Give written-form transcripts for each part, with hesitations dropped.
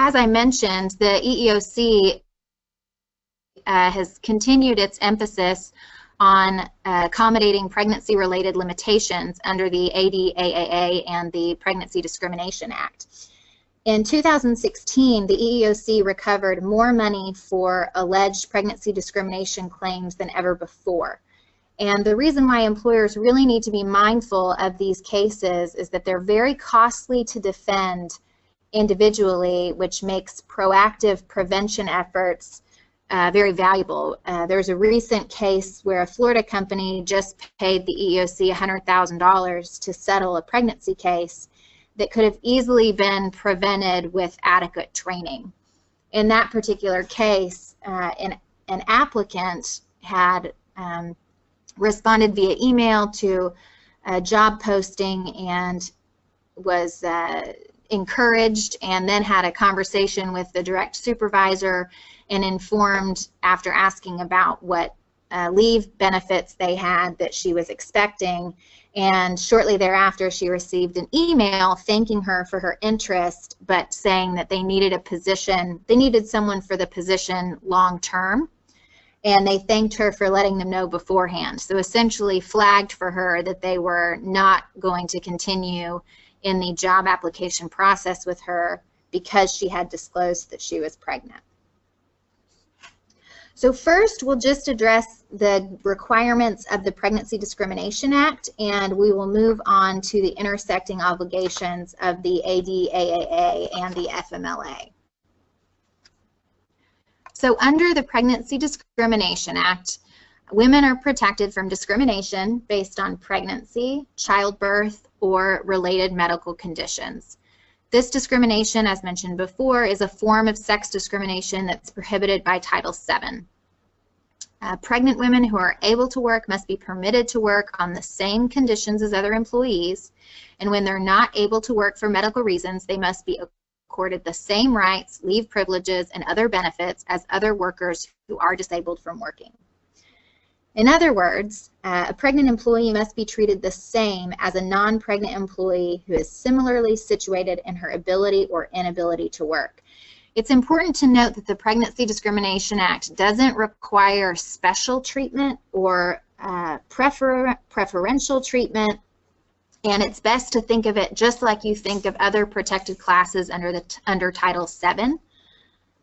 as I mentioned, the EEOC has continued its emphasis on accommodating pregnancy-related limitations under the ADAAA and the Pregnancy Discrimination Act. In 2016, the EEOC recovered more money for alleged pregnancy discrimination claims than ever before. And the reason why employers really need to be mindful of these cases is that they're very costly to defend individually, which makes proactive prevention efforts very valuable. There's a recent case where a Florida company just paid the EEOC $100,000 to settle a pregnancy case that could have easily been prevented with adequate training. In that particular case, an applicant had responded via email to a job posting and was encouraged, and then had a conversation with the direct supervisor and informed, after asking about what leave benefits they had, that she was expecting. And shortly thereafter, she received an email thanking her for her interest, but saying that they needed a position, they needed someone for the position long term, and they thanked her for letting them know beforehand. So essentially flagged for her that they were not going to continue in the job application process with her because she had disclosed that she was pregnant. So first, we'll just address the requirements of the Pregnancy Discrimination Act, and we will move on to the intersecting obligations of the ADAAA and the FMLA. So under the Pregnancy Discrimination Act, women are protected from discrimination based on pregnancy, childbirth, or related medical conditions. This discrimination, as mentioned before, is a form of sex discrimination that's prohibited by Title VII. Pregnant women who are able to work must be permitted to work on the same conditions as other employees, and when they're not able to work for medical reasons, they must be accorded the same rights, leave privileges, and other benefits as other workers who are disabled from working. In other words, a pregnant employee must be treated the same as a non-pregnant employee who is similarly situated in her ability or inability to work. It's important to note that the Pregnancy Discrimination Act doesn't require special treatment or preferential treatment, and it's best to think of it just like you think of other protected classes under Title VII.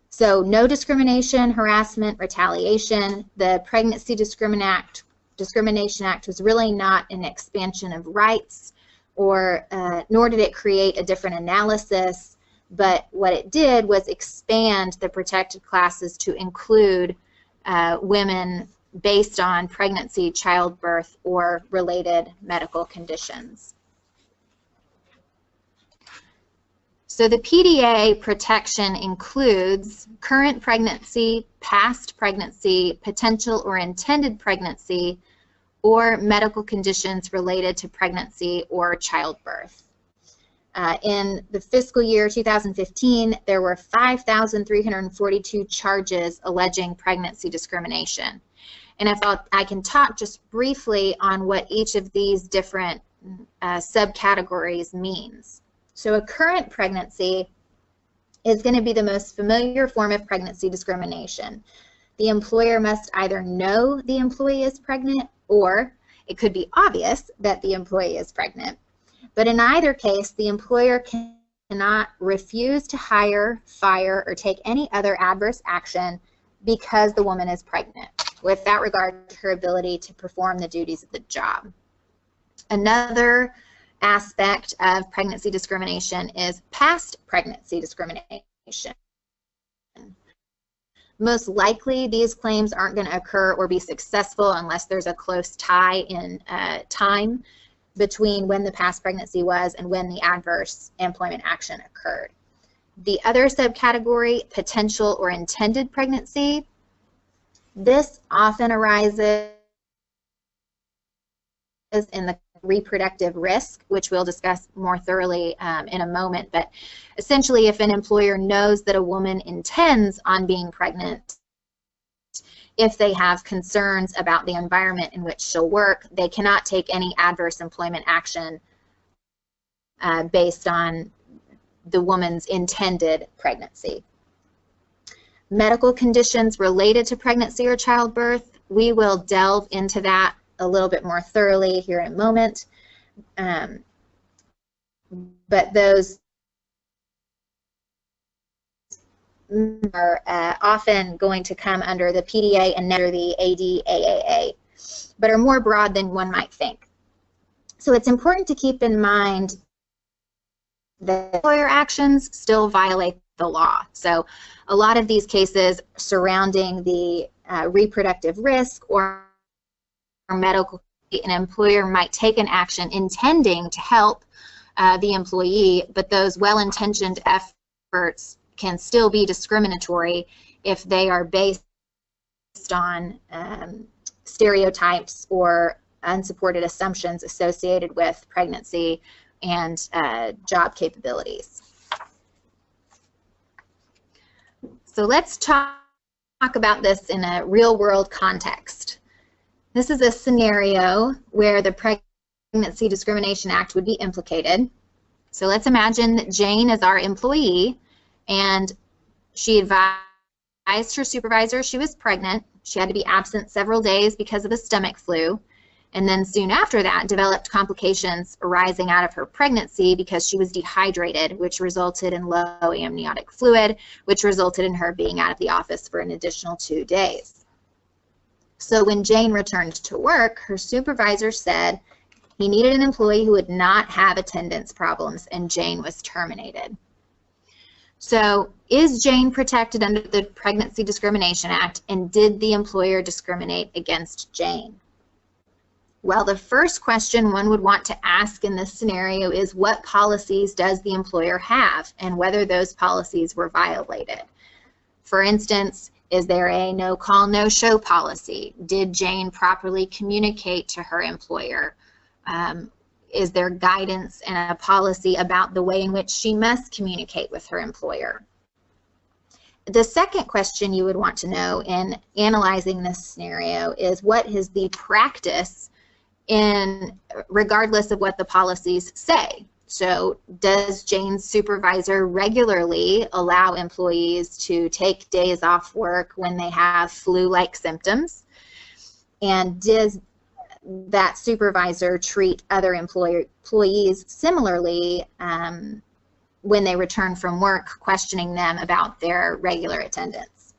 So no discrimination, harassment, retaliation. The Pregnancy Discrimination Act was really not an expansion of rights, or nor did it create a different analysis, but what it did was expand the protected classes to include women based on pregnancy, childbirth, or related medical conditions. So the PDA protection includes current pregnancy, past pregnancy, potential or intended pregnancy, or medical conditions related to pregnancy or childbirth. In the fiscal year 2015, there were 5,342 charges alleging pregnancy discrimination. And if I can talk just briefly on what each of these different subcategories means. So a current pregnancy is going to be the most familiar form of pregnancy discrimination. The employer must either know the employee is pregnant, or it could be obvious that the employee is pregnant. But in either case, the employer cannot refuse to hire, fire, or take any other adverse action because the woman is pregnant, without regard to her ability to perform the duties of the job. Another aspect of pregnancy discrimination is past pregnancy discrimination. Most likely, these claims aren't going to occur or be successful unless there's a close tie in time between when the past pregnancy was and when the adverse employment action occurred. The other subcategory, potential or intended pregnancy, this often arises in the reproductive risk, which we'll discuss more thoroughly in a moment. But essentially, if an employer knows that a woman intends on being pregnant, if they have concerns about the environment in which she'll work, they cannot take any adverse employment action based on the woman's intended pregnancy. Medical conditions related to pregnancy or childbirth, we will delve into that a little bit more thoroughly here in a moment. But those are often going to come under the PDA and under the ADAAA, but are more broad than one might think. So it's important to keep in mind that employer actions still violate the law. So a lot of these cases surrounding the reproductive risk or medical, an employer might take an action intending to help the employee, but those well-intentioned efforts can still be discriminatory if they are based on stereotypes or unsupported assumptions associated with pregnancy and job capabilities. So let's talk about this in a real-world context. This is a scenario where the Pregnancy Discrimination Act would be implicated. So let's imagine that Jane is our employee, and she advised her supervisor she was pregnant. She had to be absent several days because of a stomach flu, and then soon after that developed complications arising out of her pregnancy because she was dehydrated, which resulted in low amniotic fluid, which resulted in her being out of the office for an additional 2 days. So when Jane returned to work, her supervisor said he needed an employee who would not have attendance problems, and Jane was terminated. So is Jane protected under the Pregnancy Discrimination Act, and did the employer discriminate against Jane? Well, the first question one would want to ask in this scenario is what policies does the employer have and whether those policies were violated. For instance, is there a no-call, no-show policy? Did Jane properly communicate to her employer? Is there guidance and a policy about the way in which she must communicate with her employer? The second question you would want to know in analyzing this scenario is what is the practice regardless of what the policies say. So does Jane's supervisor regularly allow employees to take days off work when they have flu-like symptoms? And does that supervisor treat other employees similarly when they return from work, questioning them about their regular attendance?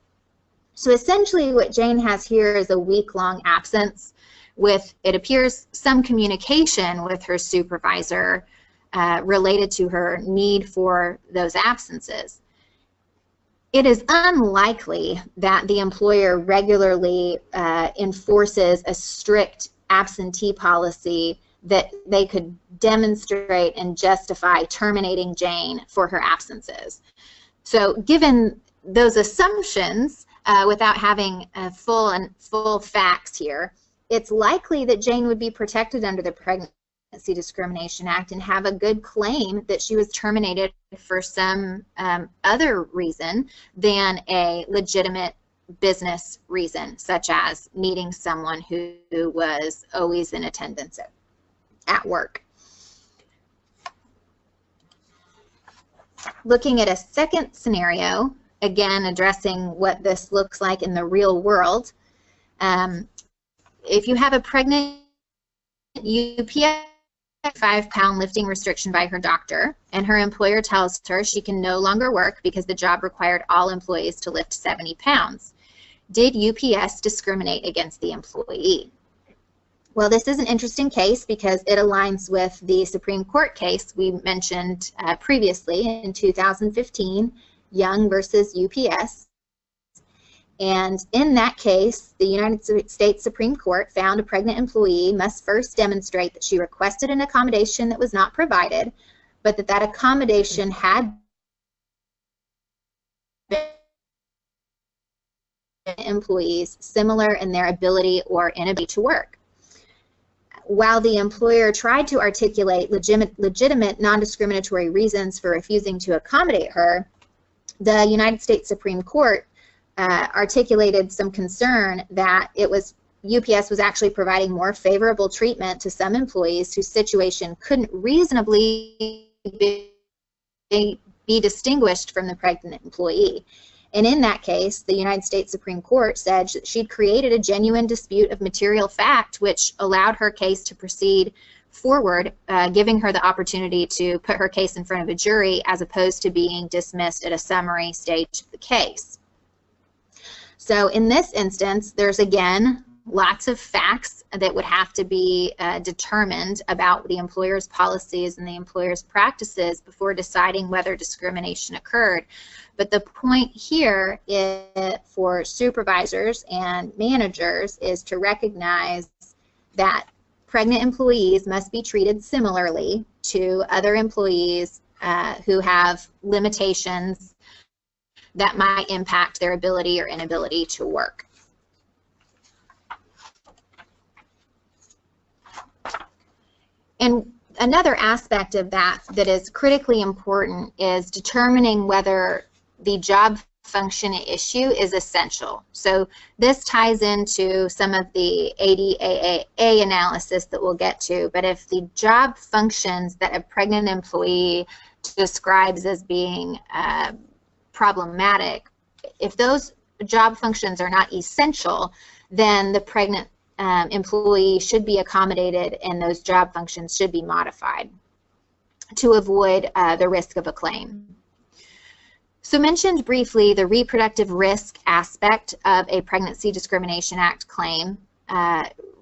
So essentially what Jane has here is a week-long absence with, it appears, some communication with her supervisor related to her need for those absences. It is unlikely that the employer regularly enforces a strict absentee policy that they could demonstrate and justify terminating Jane for her absences. So given those assumptions, without having full facts here, it's likely that Jane would be protected under the Pregnancy Discrimination Act and have a good claim that she was terminated for some other reason than a legitimate business reason, such as meeting someone who was always in attendance at work. Looking at a second scenario, again addressing what this looks like in the real world, if you have a pregnant UPS 5-pound lifting restriction by her doctor, and her employer tells her she can no longer work because the job required all employees to lift 70 pounds. Did UPS discriminate against the employee? Well, this is an interesting case because it aligns with the Supreme Court case we mentioned previously in 2015, Young versus UPS. And in that case, the United States Supreme Court found a pregnant employee must first demonstrate that she requested an accommodation that was not provided, but that accommodation had been employees similar in their ability or inability to work. While the employer tried to articulate legitimate non-discriminatory reasons for refusing to accommodate her, the United States Supreme Court articulated some concern that UPS was actually providing more favorable treatment to some employees whose situation couldn't reasonably be be distinguished from the pregnant employee. And in that case, the United States Supreme Court said that she'd created a genuine dispute of material fact, which allowed her case to proceed forward, giving her the opportunity to put her case in front of a jury as opposed to being dismissed at a summary stage of the case. So in this instance, there's again lots of facts that would have to be determined about the employer's policies and the employer's practices before deciding whether discrimination occurred. But the point here for supervisors and managers is to recognize that pregnant employees must be treated similarly to other employees who have limitations that might impact their ability or inability to work. And another aspect of that is critically important is determining whether the job function issue is essential. So this ties into some of the ADAAA analysis that we'll get to, but if the job functions that a pregnant employee describes as being problematic, if those job functions are not essential, then the pregnant employee should be accommodated and those job functions should be modified to avoid the risk of a claim. So mentioned briefly the reproductive risk aspect of a Pregnancy Discrimination Act claim.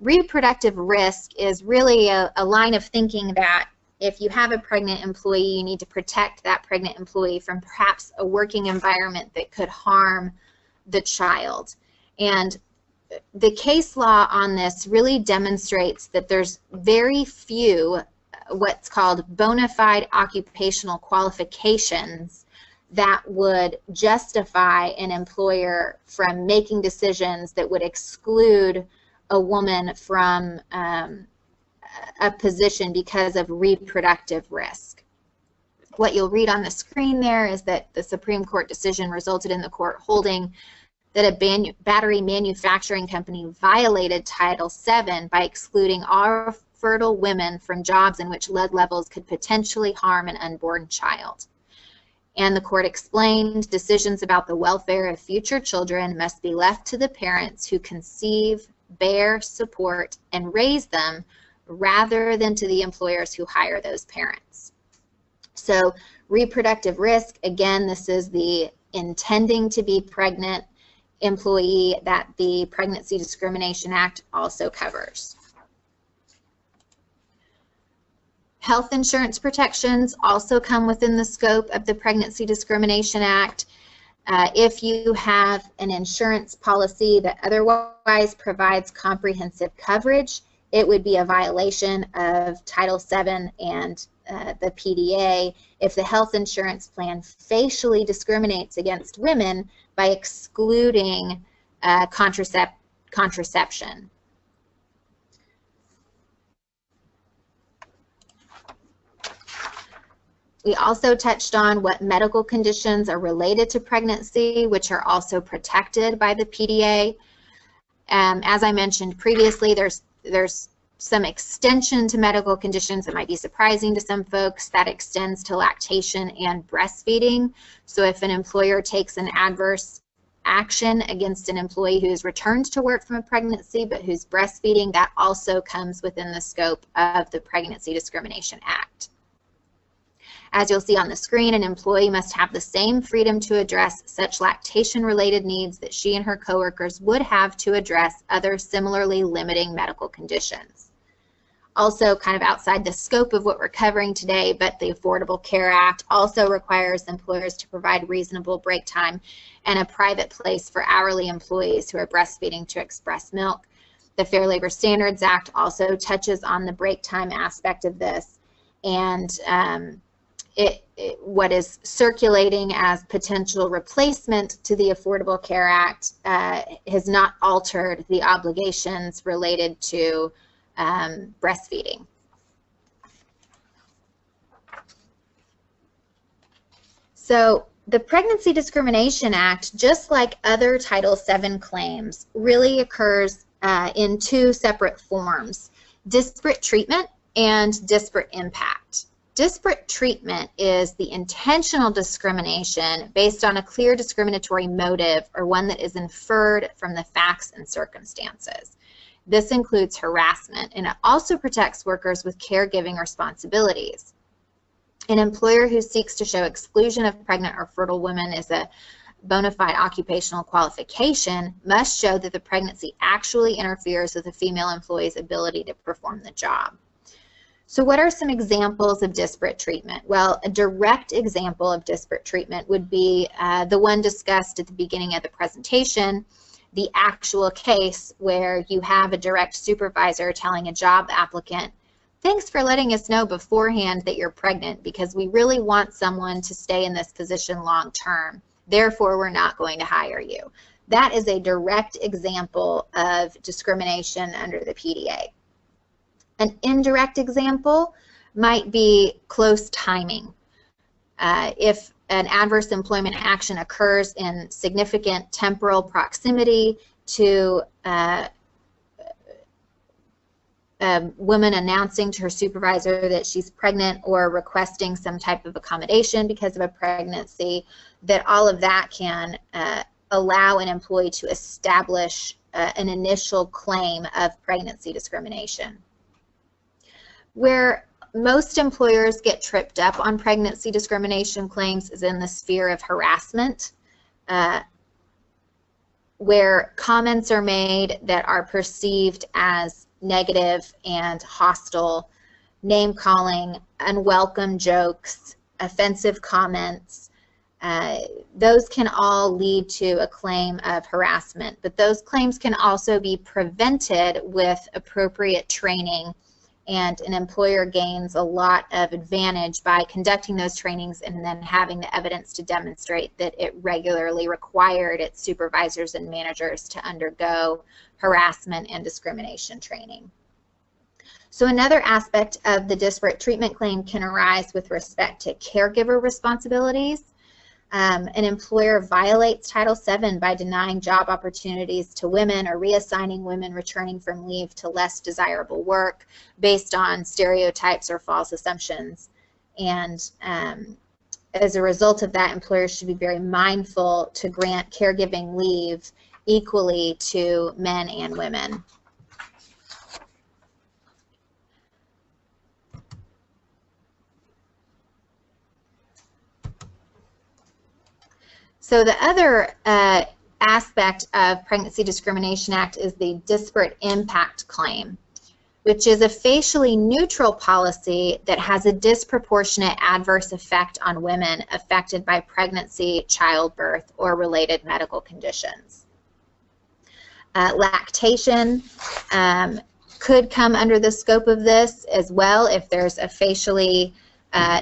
Reproductive risk is really a line of thinking that if you have a pregnant employee, you need to protect that pregnant employee from perhaps a working environment that could harm the child. And the case law on this really demonstrates that there's very few what's called bona fide occupational qualifications that would justify an employer from making decisions that would exclude a woman from a position because of reproductive risk. What you'll read on the screen there is that the Supreme Court decision resulted in the court holding that a battery manufacturing company violated Title VII by excluding all fertile women from jobs in which lead levels could potentially harm an unborn child. And the court explained decisions about the welfare of future children must be left to the parents who conceive, bear, support, and raise them rather than to the employers who hire those parents. So reproductive risk, again, this is the intending to be pregnant employee that the Pregnancy Discrimination Act also covers. Health insurance protections also come within the scope of the Pregnancy Discrimination Act. If you have an insurance policy that otherwise provides comprehensive coverage, it would be a violation of Title VII and the PDA if the health insurance plan facially discriminates against women by excluding contraception. We also touched on what medical conditions are related to pregnancy, which are also protected by the PDA. As I mentioned previously, there's some extension to medical conditions that might be surprising to some folks. That extends to lactation and breastfeeding. So if an employer takes an adverse action against an employee who is returned to work from a pregnancy but who's breastfeeding, that also comes within the scope of the Pregnancy Discrimination Act. As you'll see on the screen, an employee must have the same freedom to address such lactation-related needs that she and her coworkers would have to address other similarly limiting medical conditions. Also, kind of outside the scope of what we're covering today, but the Affordable Care Act also requires employers to provide reasonable break time and a private place for hourly employees who are breastfeeding to express milk. The Fair Labor Standards Act also touches on the break time aspect of this, and what is circulating as potential replacement to the Affordable Care Act has not altered the obligations related to breastfeeding. So the Pregnancy Discrimination Act, just like other Title VII claims, really occurs in two separate forms: disparate treatment and disparate impact. Disparate treatment is the intentional discrimination based on a clear discriminatory motive or one that is inferred from the facts and circumstances. This includes harassment, and it also protects workers with caregiving responsibilities. An employer who seeks to show exclusion of pregnant or fertile women as a bona fide occupational qualification must show that the pregnancy actually interferes with a female employee's ability to perform the job. So what are some examples of disparate treatment? Well, a direct example of disparate treatment would be the one discussed at the beginning of the presentation, the actual case where you have a direct supervisor telling a job applicant, thanks for letting us know beforehand that you're pregnant because we really want someone to stay in this position long term. Therefore, we're not going to hire you. That is a direct example of discrimination under the PDA. An indirect example might be close timing. If an adverse employment action occurs in significant temporal proximity to a woman announcing to her supervisor that she's pregnant or requesting some type of accommodation because of a pregnancy, that all of that can allow an employee to establish an initial claim of pregnancy discrimination. Where most employers get tripped up on pregnancy discrimination claims is in the sphere of harassment, where comments are made that are perceived as negative and hostile, name-calling, unwelcome jokes, offensive comments. Those can all lead to a claim of harassment, but those claims can also be prevented with appropriate training, and an employer gains a lot of advantage by conducting those trainings and then having the evidence to demonstrate that it regularly required its supervisors and managers to undergo harassment and discrimination training. So another aspect of the disparate treatment claim can arise with respect to caregiver responsibilities. An employer violates Title VII by denying job opportunities to women or reassigning women returning from leave to less desirable work based on stereotypes or false assumptions. And as a result of that, employers should be very mindful to grant caregiving leave equally to men and women. So the other aspect of Pregnancy Discrimination Act is the disparate impact claim, which is a facially neutral policy that has a disproportionate adverse effect on women affected by pregnancy, childbirth, or related medical conditions. Lactation could come under the scope of this as well if there's a facially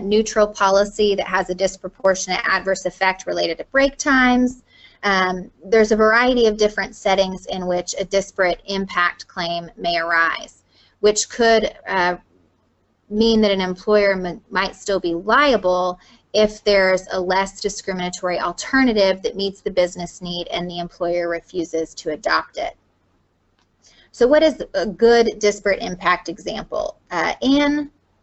neutral policy that has a disproportionate adverse effect related to break times. There's a variety of different settings in which a disparate impact claim may arise, which could mean that an employer might still be liable if there's a less discriminatory alternative that meets the business need and the employer refuses to adopt it. So what is a good disparate impact example?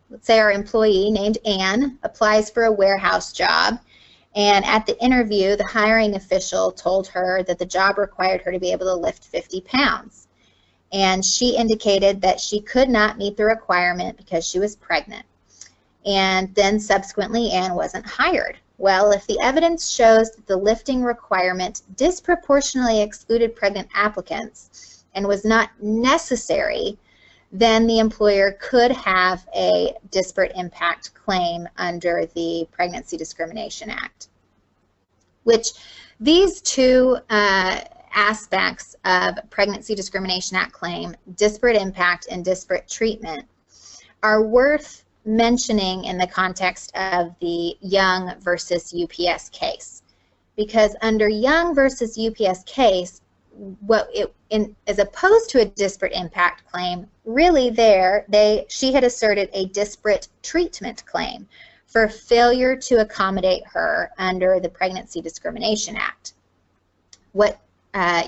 Let's say our employee named Anne applies for a warehouse job, and at the interview, the hiring official told her that the job required her to be able to lift 50 pounds. And she indicated that she could not meet the requirement because she was pregnant. And then subsequently, Anne wasn't hired. Well, if the evidence shows that the lifting requirement disproportionately excluded pregnant applicants and was not necessary, then the employer could have a disparate impact claim under the Pregnancy Discrimination Act. Which these two aspects of Pregnancy Discrimination Act claim, disparate impact and disparate treatment, are worth mentioning in the context of the Young versus UPS case. Because under Young versus UPS case, as opposed to a disparate impact claim, really she had asserted a disparate treatment claim for failure to accommodate her under the Pregnancy Discrimination Act. What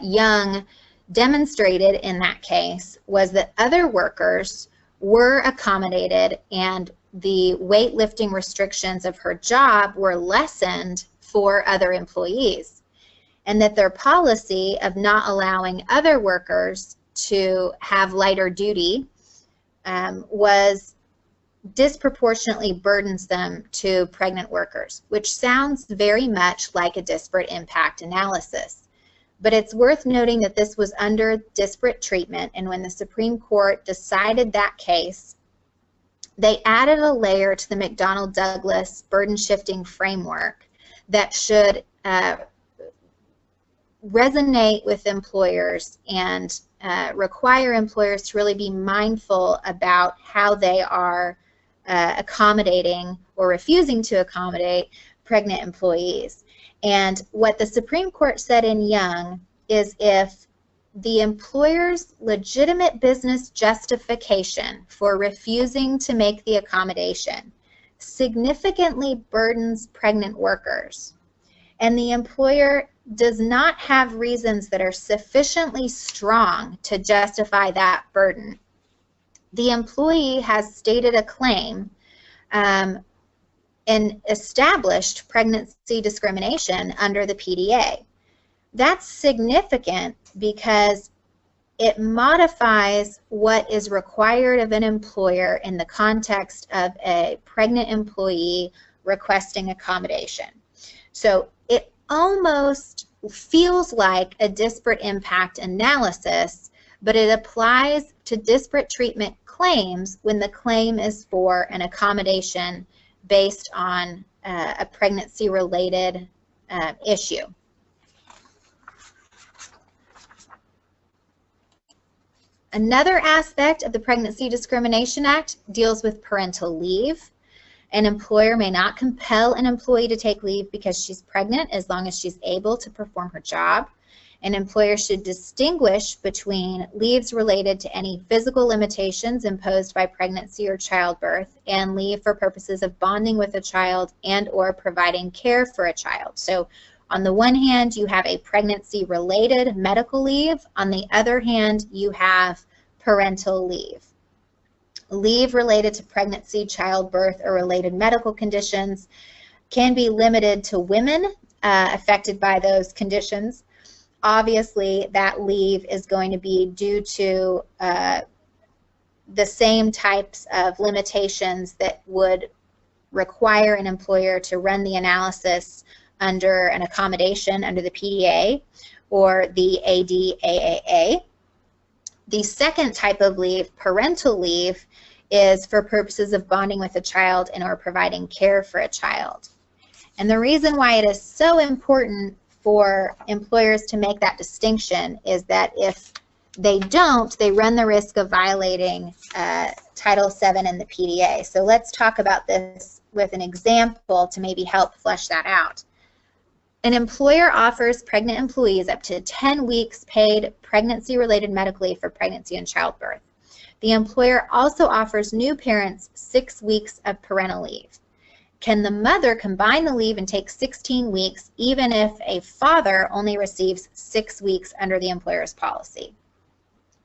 Young demonstrated in that case was that other workers were accommodated and the weightlifting restrictions of her job were lessened for other employees, and that their policy of not allowing other workers to have lighter duty was disproportionately burdensome to pregnant workers, which sounds very much like a disparate impact analysis. But it's worth noting that this was under disparate treatment, and when the Supreme Court decided that case, they added a layer to the McDonnell-Douglas burden-shifting framework that should resonate with employers and require employers to really be mindful about how they are accommodating or refusing to accommodate pregnant employees. And what the Supreme Court said in Young is if the employer's legitimate business justification for refusing to make the accommodation significantly burdens pregnant workers, and the employer does not have reasons that are sufficiently strong to justify that burden, the employee has stated a claim and established pregnancy discrimination under the PDA. That's significant because it modifies what is required of an employer in the context of a pregnant employee requesting accommodation. So it almost feels like a disparate impact analysis, but it applies to disparate treatment claims when the claim is for an accommodation based on a pregnancy-related issue. Another aspect of the Pregnancy Discrimination Act deals with parental leave. An employer may not compel an employee to take leave because she's pregnant as long as she's able to perform her job. An employer should distinguish between leaves related to any physical limitations imposed by pregnancy or childbirth and leave for purposes of bonding with a child and or providing care for a child. So on the one hand, you have a pregnancy-related medical leave. On the other hand, you have parental leave. Leave related to pregnancy, childbirth, or related medical conditions can be limited to women affected by those conditions. Obviously, that leave is going to be due to the same types of limitations that would require an employer to run the analysis under an accommodation under the PDA or the ADAAA. The second type of leave, parental leave, is for purposes of bonding with a child and or providing care for a child. And the reason why it is so important for employers to make that distinction is that if they don't, they run the risk of violating Title VII in the PDA. So let's talk about this with an example to maybe help flesh that out. An employer offers pregnant employees up to 10 weeks paid pregnancy-related medical leave for pregnancy and childbirth. The employer also offers new parents 6 weeks of parental leave. Can the mother combine the leave and take 16 weeks even if a father only receives 6 weeks under the employer's policy?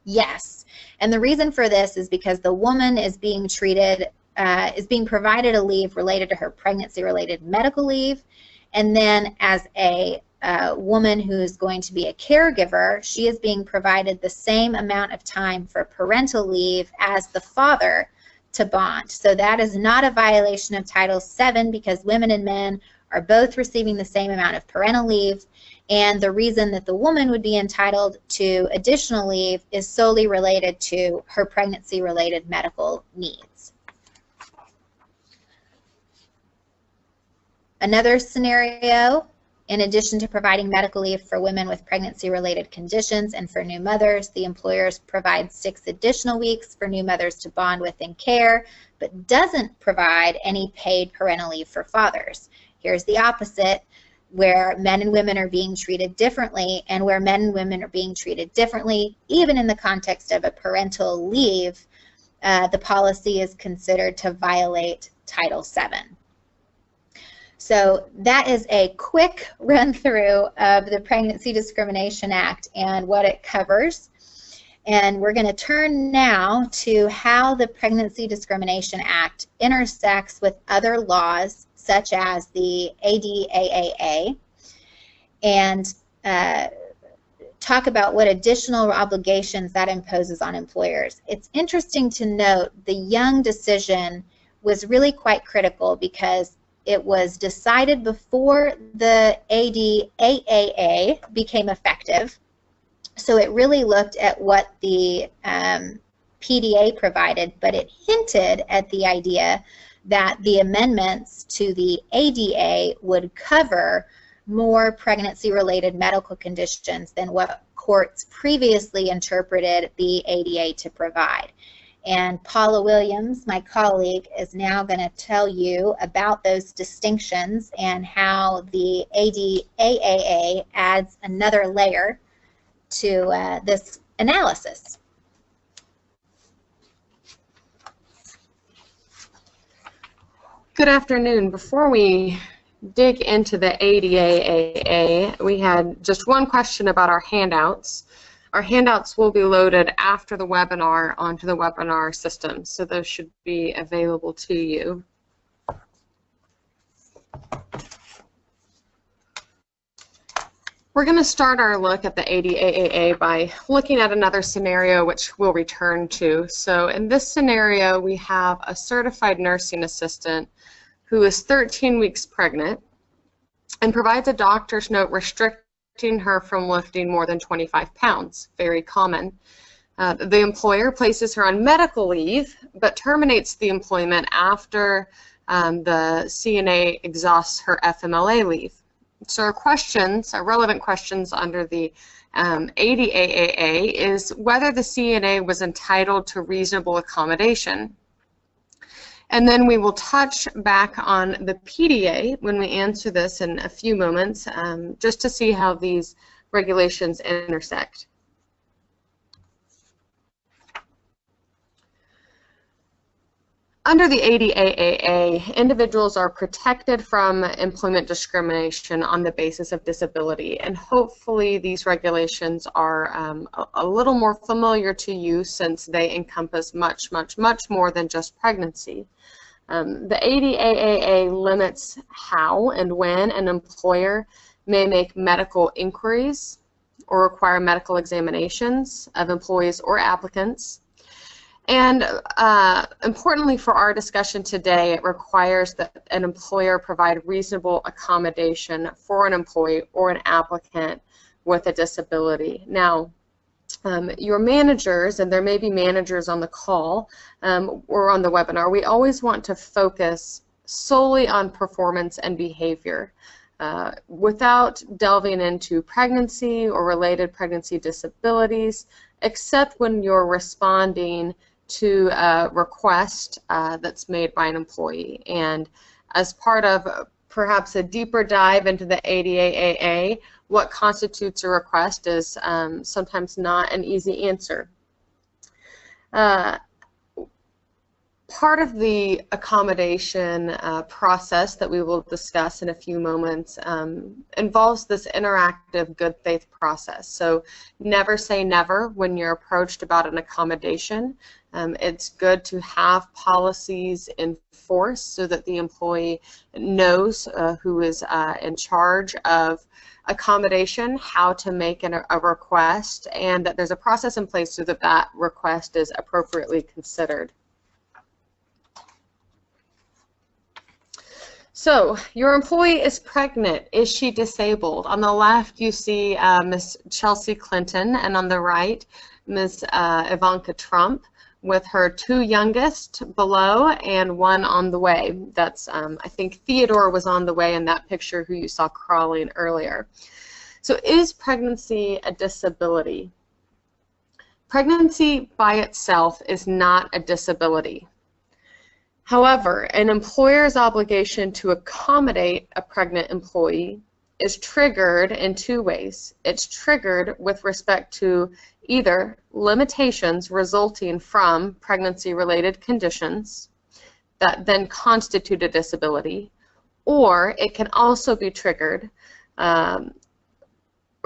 Yes, and the reason for this is because the woman is being treated, is being provided a leave related to her pregnancy-related medical leave, and then as a woman who's going to be a caregiver, she is being provided the same amount of time for parental leave as the father to bond. So that is not a violation of Title VII because women and men are both receiving the same amount of parental leave, and the reason that the woman would be entitled to additional leave is solely related to her pregnancy-related medical needs. Another scenario, in addition to providing medical leave for women with pregnancy-related conditions and for new mothers, the employers provide 6 additional weeks for new mothers to bond with and care, but doesn't provide any paid parental leave for fathers. Here's the opposite, where men and women are being treated differently, and where men and women are being treated differently, even in the context of a parental leave, the policy is considered to violate Title VII. So that is a quick run through of the Pregnancy Discrimination Act and what it covers. And we're going to turn now to how the Pregnancy Discrimination Act intersects with other laws such as the ADAAA, and talk about what additional obligations that imposes on employers. It's interesting to note the Young decision was really quite critical because it was decided before the ADAAA became effective. So it really looked at what the PDA provided, but it hinted at the idea that the amendments to the ADA would cover more pregnancy-related medical conditions than what courts previously interpreted the ADA to provide. And Paula Williams, my colleague, is now going to tell you about those distinctions and how the ADAAA adds another layer to this analysis. Good afternoon. Before we dig into the ADAAA, we had just one question about our handouts. Our handouts will be loaded after the webinar onto the webinar system, so those should be available to you. We're going to start our look at the ADAAA by looking at another scenario which we'll return to. So in this scenario, we have a certified nursing assistant who is 13 weeks pregnant and provides a doctor's note restricting her from lifting more than 25 pounds, very common. The employer places her on medical leave but terminates the employment after the CNA exhausts her FMLA leave. So our questions, our relevant questions under the ADAAA is whether the CNA was entitled to reasonable accommodation. And then we will touch back on the PDA when we answer this in a few moments, just to see how these regulations intersect. Under the ADAAA, individuals are protected from employment discrimination on the basis of disability, and hopefully these regulations are a little more familiar to you since they encompass much more than just pregnancy. The ADAAA limits how and when an employer may make medical inquiries or require medical examinations of employees or applicants. And importantly for our discussion today, it requires that an employer provide reasonable accommodation for an employee or an applicant with a disability. Now, your managers, and there may be managers on the call or on the webinar, we always want to focus solely on performance and behavior without delving into pregnancy or related pregnancy disabilities, except when you're responding to a request that's made by an employee. And as part of perhaps a deeper dive into the ADAAA, what constitutes a request is sometimes not an easy answer. Part of the accommodation process that we will discuss in a few moments involves this interactive good faith process. So never say never when you're approached about an accommodation. It's good to have policies in force so that the employee knows who is in charge of accommodation, how to make a request, and that there's a process in place so that that request is appropriately considered. So, your employee is pregnant. Is she disabled? On the left, you see Ms. Chelsea Clinton, and on the right, Ms. Ivanka Trump, with her two youngest below and one on the way. That's, I think Theodore was on the way in that picture who you saw crawling earlier. So, is pregnancy a disability? Pregnancy by itself is not a disability. However, an employer's obligation to accommodate a pregnant employee is triggered in two ways. It's triggered with respect to either limitations resulting from pregnancy-related conditions that then constitute a disability, or it can also be triggered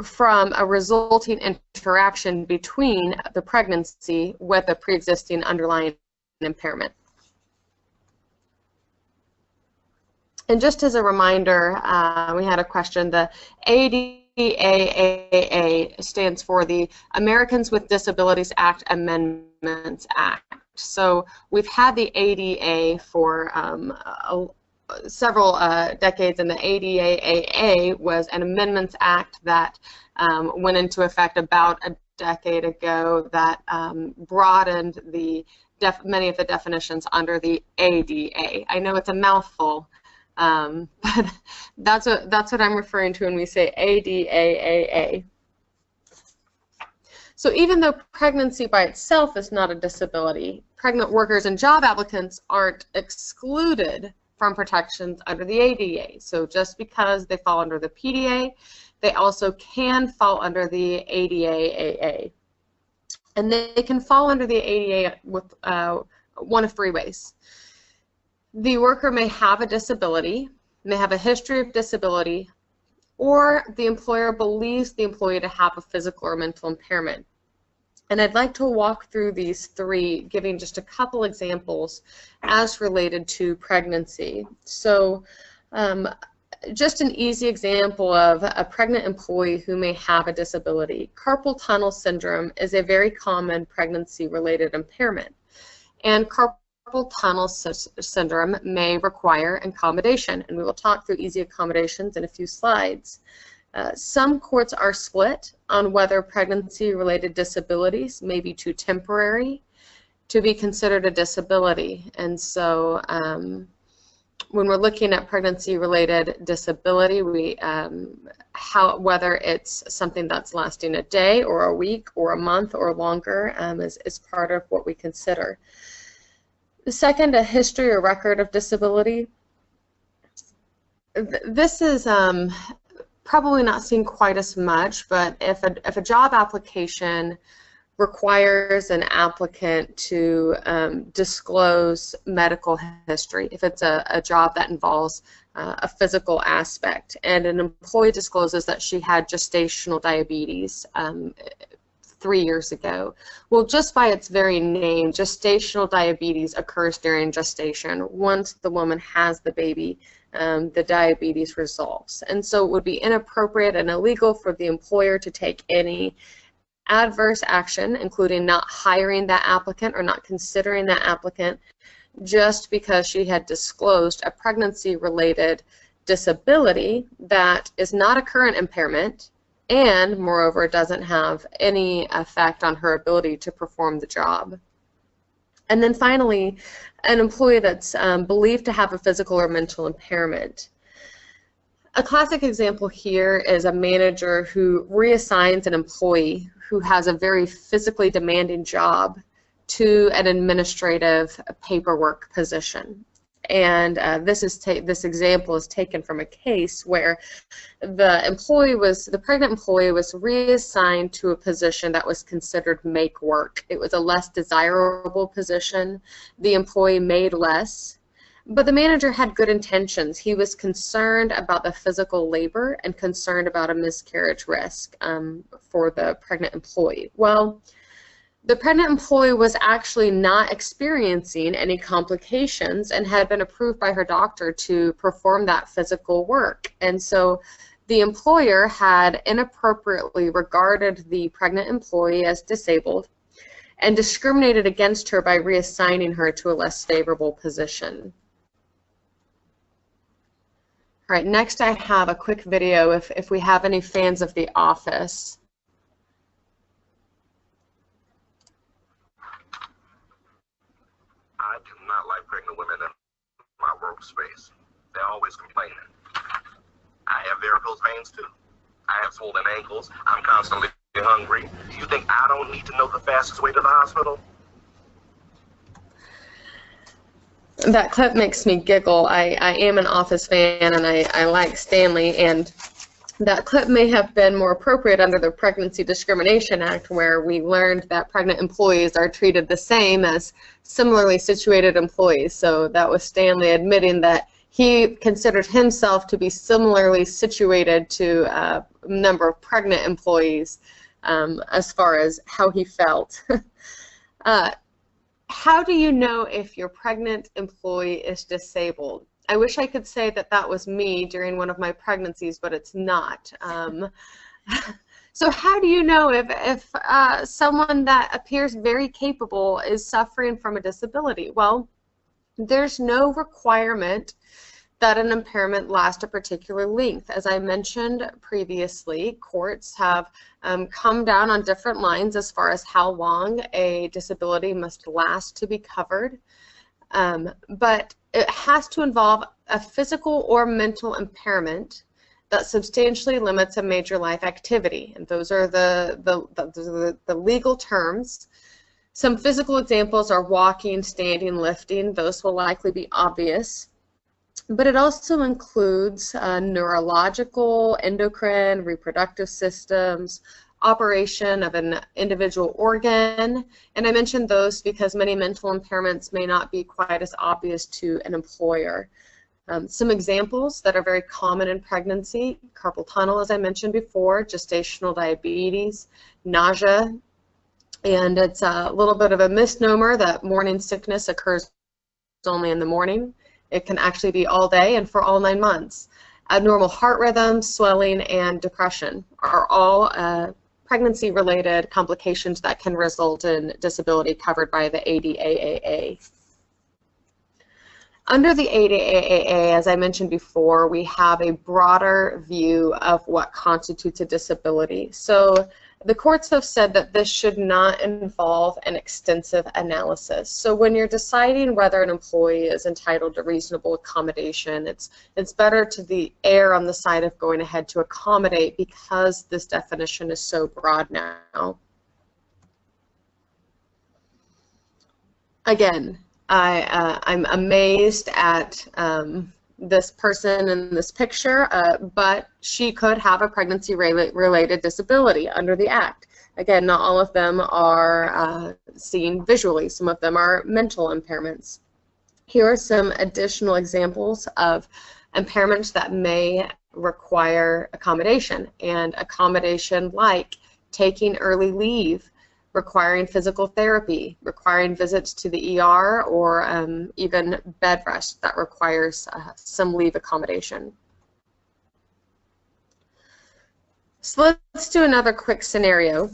from a resulting interaction between the pregnancy with a pre-existing underlying impairment. And just as a reminder, we had a question. The ADAAA stands for the Americans with Disabilities Act Amendments Act. So we've had the ADA for several decades, and the ADAAA was an amendments act that went into effect about a decade ago that broadened many of the definitions under the ADA. I know it's a mouthful, but that's what I'm referring to when we say ADAAA. So even though pregnancy by itself is not a disability, pregnant workers and job applicants aren't excluded from protections under the ADA. So just because they fall under the PDA, they also can fall under the ADAAA. And they can fall under the ADA with one of three ways. The worker may have a disability, may have a history of disability, or the employer believes the employee to have a physical or mental impairment. And I'd like to walk through these three, giving just a couple examples as related to pregnancy. So just an easy example of a pregnant employee who may have a disability. Carpal tunnel syndrome is a very common pregnancy-related impairment. And carpal tunnel syndrome may require accommodation, and we will talk through easy accommodations in a few slides. Some courts are split on whether pregnancy-related disabilities may be too temporary to be considered a disability. And so when we're looking at pregnancy-related disability, whether it's something that's lasting a day or a week or a month or longer is part of what we consider. The second, a history or record of disability. This is probably not seen quite as much, but if a job application requires an applicant to disclose medical history, if it's a job that involves a physical aspect, and an employee discloses that she had gestational diabetes 3 years ago. Well, just by its very name, gestational diabetes occurs during gestation. Once the woman has the baby, the diabetes resolves. And so it would be inappropriate and illegal for the employer to take any adverse action, including not hiring that applicant or not considering that applicant, just because she had disclosed a pregnancy-related disability that is not a current impairment and, moreover, doesn't have any effect on her ability to perform the job. And then finally, an employee that's believed to have a physical or mental impairment. A classic example here is a manager who reassigns an employee who has a very physically demanding job to an administrative paperwork position. And this example is taken from a case where the pregnant employee was reassigned to a position that was considered make work. It was a less desirable position. The employee made less, but the manager had good intentions. He was concerned about the physical labor and concerned about a miscarriage risk for the pregnant employee. Well, the pregnant employee was actually not experiencing any complications and had been approved by her doctor to perform that physical work. And so the employer had inappropriately regarded the pregnant employee as disabled and discriminated against her by reassigning her to a less favorable position. All right, next I have a quick video if we have any fans of The Office. I do not like pregnant women in my workspace. They're always complaining. I have varicose veins too. I have swollen ankles. I'm constantly hungry. Do you think I don't need to know the fastest way to the hospital? That clip makes me giggle. I am an Office fan and I like Stanley, and that clip may have been more appropriate under the Pregnancy Discrimination Act, where we learned that pregnant employees are treated the same as similarly situated employees. So that was Stanley admitting that he considered himself to be similarly situated to a number of pregnant employees as far as how he felt. How do you know if your pregnant employee is disabled? I wish I could say that that was me during one of my pregnancies, but it's not. So how do you know if someone that appears very capable is suffering from a disability? Well, there's no requirement that an impairment last a particular length. As I mentioned previously, courts have come down on different lines as far as how long a disability must last to be covered, but it has to involve a physical or mental impairment that substantially limits a major life activity, and those are the legal terms. Some physical examples are walking, standing, lifting. Those will likely be obvious. But it also includes neurological, endocrine, reproductive systems, operation of an individual organ, and I mentioned those because many mental impairments may not be quite as obvious to an employer. Some examples that are very common in pregnancy: carpal tunnel, as I mentioned before, gestational diabetes, nausea, and it's a little bit of a misnomer that morning sickness occurs only in the morning. It can actually be all day and for all 9 months. Abnormal heart rhythm, swelling, and depression are all pregnancy-related complications that can result in disability covered by the ADAAA. Under the ADAAA, as I mentioned before, we have a broader view of what constitutes a disability. So the courts have said that this should not involve an extensive analysis. So when you're deciding whether an employee is entitled to reasonable accommodation, it's better to err on the side of going ahead to accommodate, because this definition is so broad now. Again, I'm amazed at this person in this picture, but she could have a pregnancy-related disability under the Act. Again, not all of them are seen visually. Some of them are mental impairments. Here are some additional examples of impairments that may require accommodation, and accommodation like taking early leave, requiring physical therapy, requiring visits to the ER, or even bed rest that requires some leave accommodation. So let's do another quick scenario.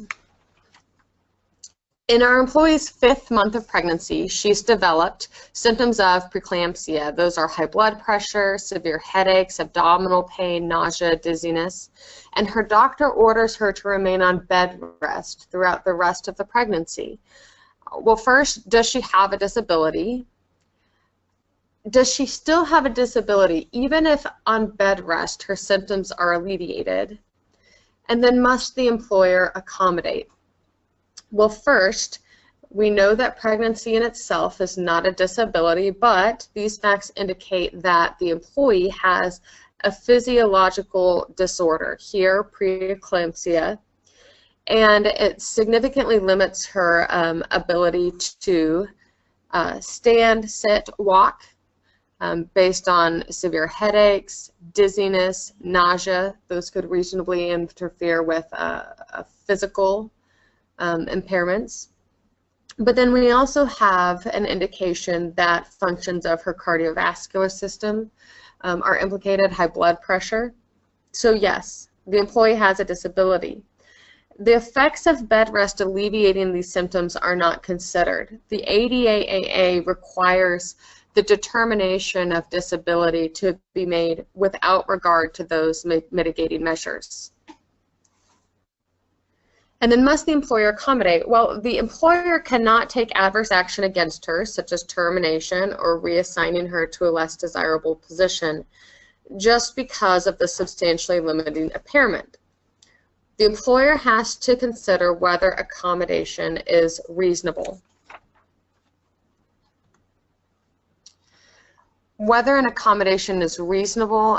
In our employee's 5th month of pregnancy, she's developed symptoms of preeclampsia. Those are high blood pressure, severe headaches, abdominal pain, nausea, dizziness, and her doctor orders her to remain on bed rest throughout the rest of the pregnancy. Well, first, does she have a disability? Does she still have a disability even if on bed rest her symptoms are alleviated? And then must the employer accommodate? Well, first, we know that pregnancy in itself is not a disability, but these facts indicate that the employee has a physiological disorder, here preeclampsia, and it significantly limits her ability to stand, sit, walk, based on severe headaches, dizziness, nausea. Those could reasonably interfere with physical impairments. But then we also have an indication that functions of her cardiovascular system are implicated, high blood pressure. So yes, the employee has a disability. The effects of bed rest alleviating these symptoms are not considered. The ADAAA requires the determination of disability to be made without regard to those mitigating measures. And then must the employer accommodate? Well, the employer cannot take adverse action against her, such as termination or reassigning her to a less desirable position, just because of the substantially limiting impairment. The employer has to consider whether accommodation is reasonable. Whether an accommodation is reasonable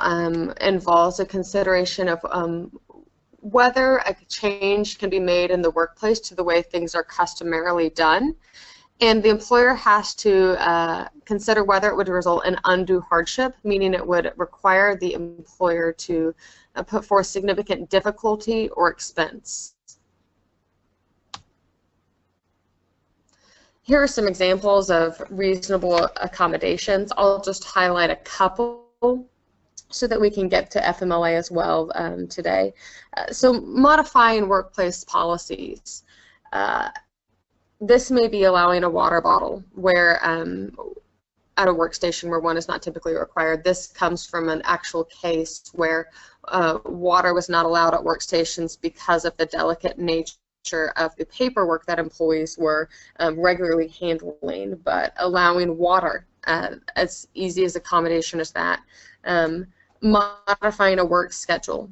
involves a consideration of whether a change can be made in the workplace to the way things are customarily done, And the employer has to consider whether it would result in undue hardship, meaning it would require the employer to put forth significant difficulty or expense. Here are some examples of reasonable accommodations. I'll just highlight a couple so that we can get to FMLA as well today. So modifying workplace policies. This may be allowing a water bottle where at a workstation where one is not typically required. This comes from an actual case where water was not allowed at workstations because of the delicate nature of the paperwork that employees were regularly handling, but allowing water as easy as accommodation as that. Modifying a work schedule,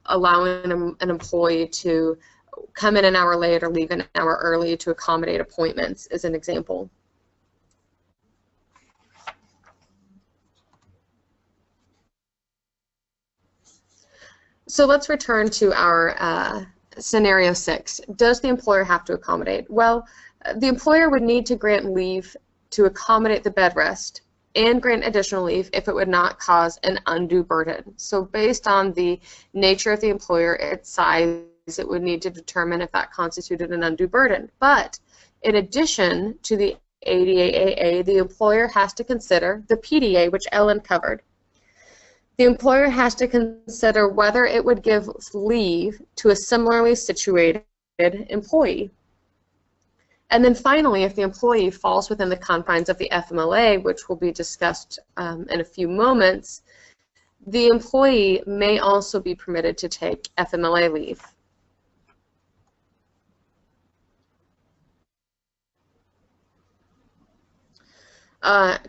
allowing an employee to come in an hour late or leave an hour early to accommodate appointments is an example. So let's return to our scenario 6. Does the employer have to accommodate? Well, the employer would need to grant leave to accommodate the bed rest and grant additional leave if it would not cause an undue burden. So based on the nature of the employer, its size, it would need to determine if that constituted an undue burden. But in addition to the ADAAA, the employer has to consider the PDA, which Ellen covered. The employer has to consider whether it would give leave to a similarly situated employee. And then finally, if the employee falls within the confines of the FMLA, which will be discussed in a few moments, the employee may also be permitted to take FMLA leave.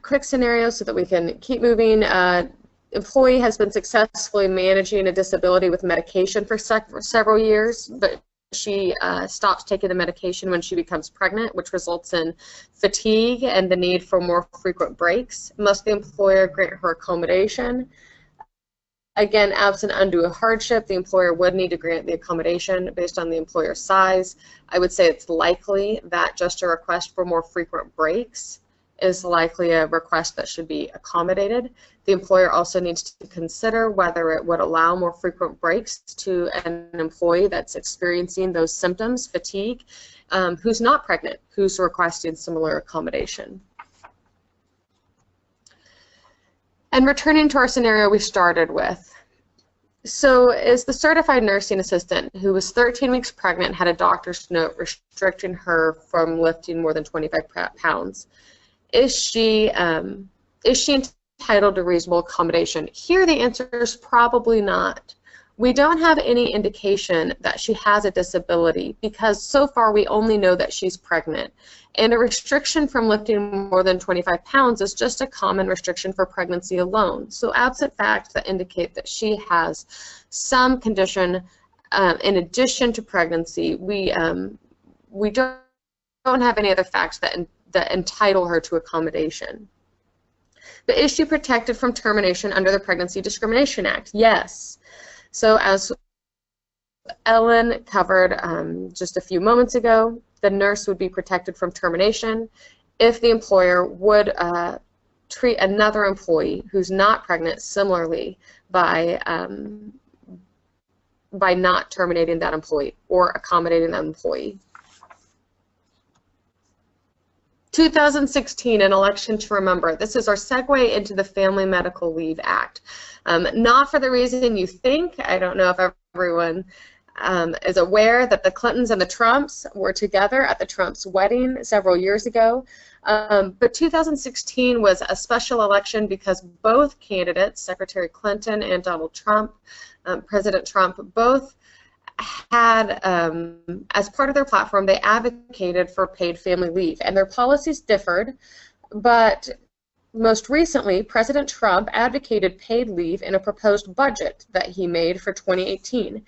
Quick scenario so that we can keep moving. Employee has been successfully managing a disability with medication for several years, but she stops taking the medication when she becomes pregnant, which results in fatigue and the need for more frequent breaks. Must the employer grant her accommodation? Again, absent undue hardship, the employer would need to grant the accommodation based on the employer's size. I would say it's likely that just a request for more frequent breaks is likely a request that should be accommodated. The employer also needs to consider whether it would allow more frequent breaks to an employee that's experiencing those symptoms, fatigue, who's not pregnant, who's requesting similar accommodation. And returning to our scenario we started with. So is the certified nursing assistant who was 13 weeks pregnant had a doctor's note restricting her from lifting more than 25 pounds. Is she entitled to reasonable accommodation? Here the answer is probably not. We don't have any indication that she has a disability because so far we only know that she's pregnant. And a restriction from lifting more than 25 pounds is just a common restriction for pregnancy alone. So absent facts that indicate that she has some condition in addition to pregnancy, we don't have any other facts that entitle her to accommodation. But is she protected from termination under the Pregnancy Discrimination Act? Yes. So as Ellen covered just a few moments ago, the nurse would be protected from termination if the employer would treat another employee who's not pregnant similarly by not terminating that employee or accommodating that employee. 2016, an election to remember. This is our segue into the Family Medical Leave Act. Not for the reason you think. I don't know if everyone is aware that the Clintons and the Trumps were together at the Trumps' wedding several years ago. But 2016 was a special election because both candidates, Secretary Clinton and Donald Trump, President Trump, both had, as part of their platform, they advocated for paid family leave, and their policies differed, but most recently, President Trump advocated paid leave in a proposed budget that he made for 2018.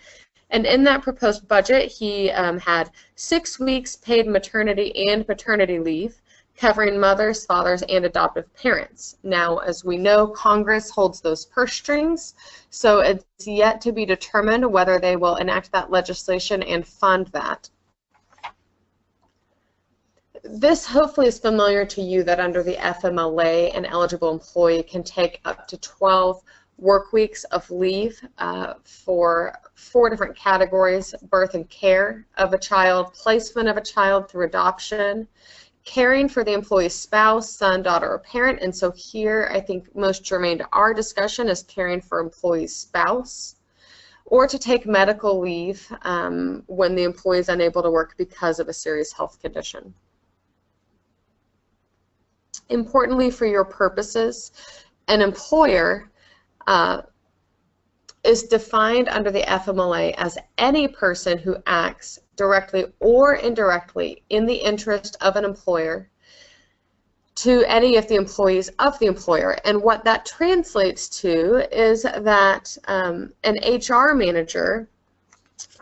And in that proposed budget, he had 6 weeks paid maternity and paternity leave, covering mothers, fathers, and adoptive parents. Now, as we know, Congress holds those purse strings, so it's yet to be determined whether they will enact that legislation and fund that. this hopefully is familiar to you that under the FMLA, an eligible employee can take up to 12 work weeks of leave for 4 different categories: birth and care of a child, placement of a child through adoption, caring for the employee's spouse, son, daughter, or parent. And so here I think most germane to our discussion is caring for employee's spouse, or to take medical leave when the employee is unable to work because of a serious health condition. Importantly for your purposes, an employer is defined under the FMLA as any person who acts directly or indirectly in the interest of an employer to any of the employees of the employer. And what that translates to is that an HR manager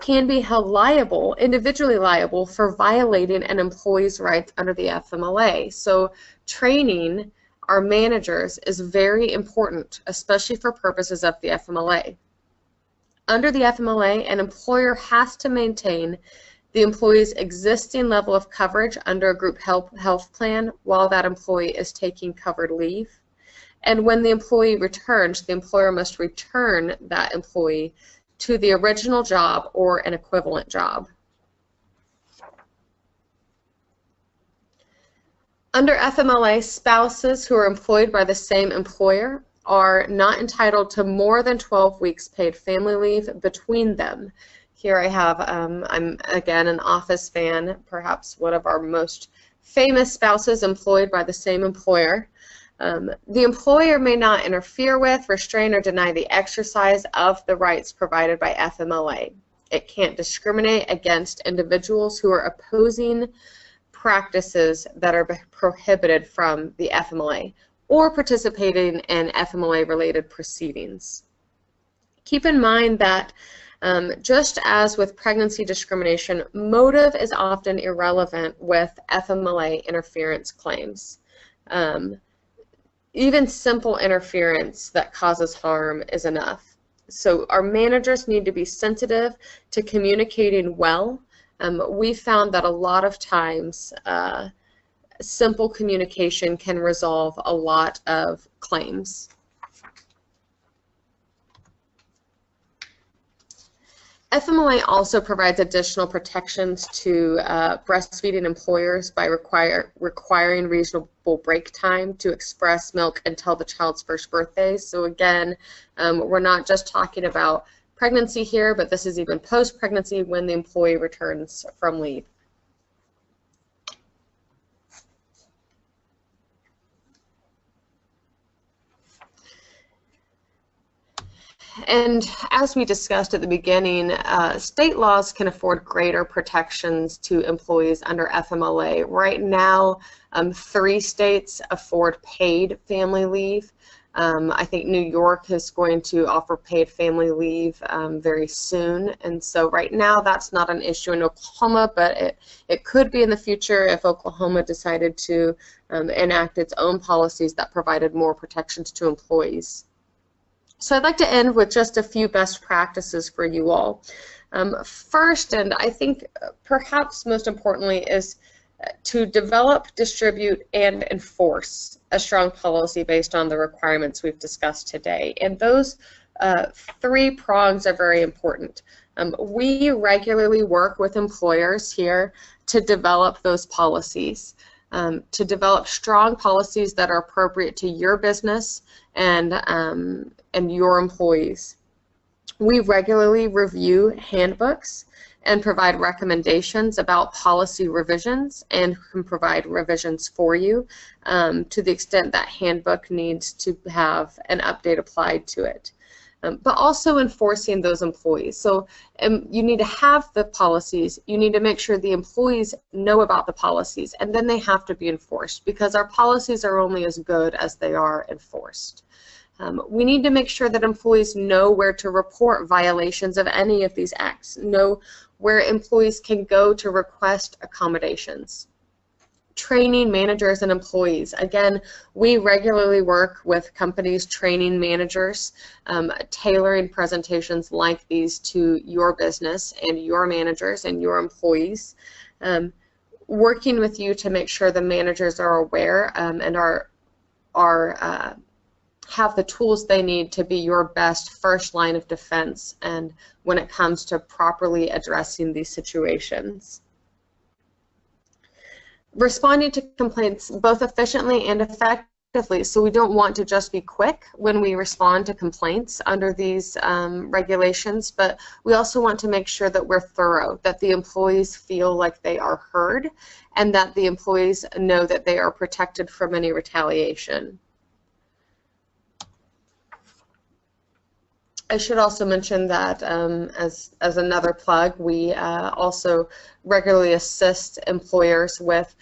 can be held liable, individually liable, for violating an employee's rights under the FMLA. So training our managers is very important, especially for purposes of the FMLA. Under the FMLA, an employer has to maintain the employee's existing level of coverage under a group health plan while that employee is taking covered leave. And when the employee returns, the employer must return that employee to the original job or an equivalent job. Under FMLA, spouses who are employed by the same employer are not entitled to more than 12 weeks paid family leave between them. Here I have, I'm again an Office fan, perhaps one of our most famous spouses employed by the same employer. The employer may not interfere with, restrain, or deny the exercise of the rights provided by FMLA. It can't discriminate against individuals who are opposing practices that are prohibited from the FMLA or participating in FMLA-related proceedings. Keep in mind that just as with pregnancy discrimination, motive is often irrelevant with FMLA interference claims. Even simple interference that causes harm is enough. So our managers need to be sensitive to communicating well. We found that a lot of times simple communication can resolve a lot of claims. FMLA also provides additional protections to breastfeeding employers by requiring reasonable break time to express milk until the child's first birthday. So again, we're not just talking about pregnancy here, but this is even post-pregnancy when the employee returns from leave. And as we discussed at the beginning, state laws can afford greater protections to employees under FMLA. Right now, 3 states afford paid family leave. I think New York is going to offer paid family leave very soon, and so right now that's not an issue in Oklahoma, but it could be in the future if Oklahoma decided to enact its own policies that provided more protections to employees. So I'd like to end with just a few best practices for you all. First, and I think perhaps most importantly, is to develop, distribute, and enforce a strong policy based on the requirements we've discussed today. And those 3 prongs are very important. We regularly work with employers here to develop those policies, to develop strong policies that are appropriate to your business and your employees. We regularly review handbooks and provide recommendations about policy revisions and can provide revisions for you to the extent that handbook needs to have an update applied to it. But also enforcing those employees. So you need to have the policies, you need to make sure the employees know about the policies, and then they have to be enforced because our policies are only as good as they are enforced. We need to make sure that employees know where to report violations of any of these acts, know where employees can go to request accommodations. Training managers and employees. Again, we regularly work with companies training managers, tailoring presentations like these to your business and your managers and your employees. working with you to make sure the managers are aware and have the tools they need to be your best first line of defense and when it comes to properly addressing these situations. Responding to complaints both efficiently and effectively, so we don't want to just be quick when we respond to complaints under these regulations, but we also want to make sure that we're thorough, that the employees feel like they are heard, and that the employees know that they are protected from any retaliation. I should also mention that as another plug, we also regularly assist employers with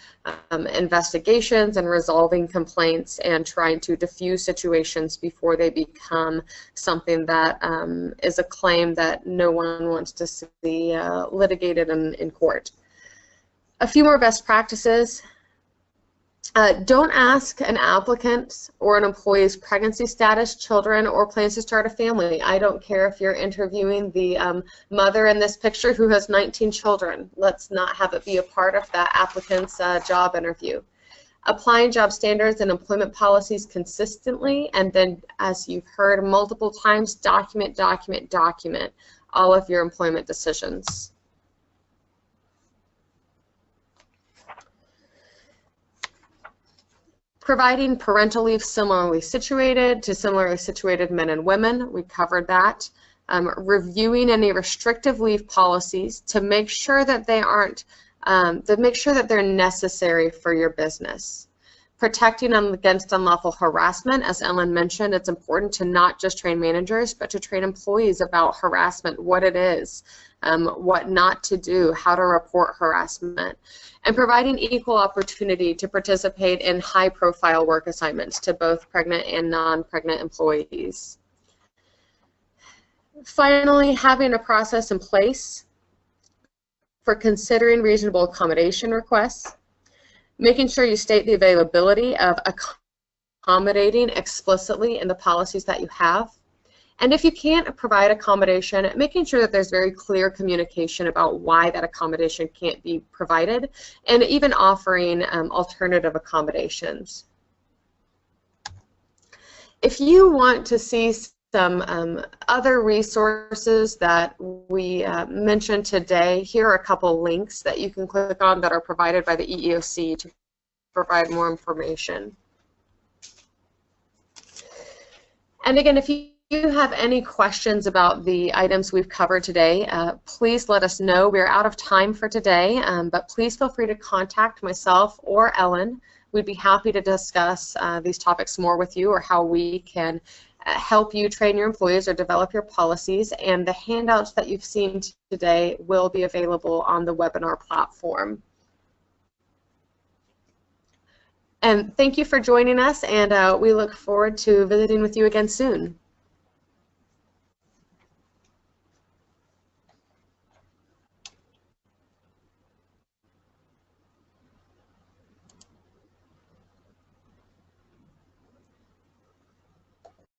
investigations and resolving complaints and trying to diffuse situations before they become something that is a claim that no one wants to see litigated in court. A few more best practices. Don't ask an applicant or an employee's pregnancy status, children, or plans to start a family. I don't care if you're interviewing the mother in this picture who has 19 children. Let's not have it be a part of that applicant's job interview. Applying job standards and employment policies consistently, and then, as you've heard multiple times, document all of your employment decisions. Providing parental leave similarly situated to similarly situated men and women, we covered that. Reviewing any restrictive leave policies to make sure that they aren't, that they're necessary for your business. Protecting them against unlawful harassment, as Ellen mentioned, it's important to not just train managers, but to train employees about harassment, what it is, what not to do, how to report harassment, and providing equal opportunity to participate in high-profile work assignments to both pregnant and non-pregnant employees. Finally, having a process in place for considering reasonable accommodation requests, making sure you state the availability of accommodating explicitly in the policies that you have, and if you can't provide accommodation, making sure that there's very clear communication about why that accommodation can't be provided, and even offering alternative accommodations. If you want to see some other resources that we mentioned today, here are a couple links that you can click on that are provided by the EEOC to provide more information. And again, if you have any questions about the items we've covered today, please let us know. We're out of time for today, but please feel free to contact myself or Ellen. We'd be happy to discuss these topics more with you, or how we can help you train your employees or develop your policies. And the handouts that you've seen today will be available on the webinar platform. And thank you for joining us, and we look forward to visiting with you again soon.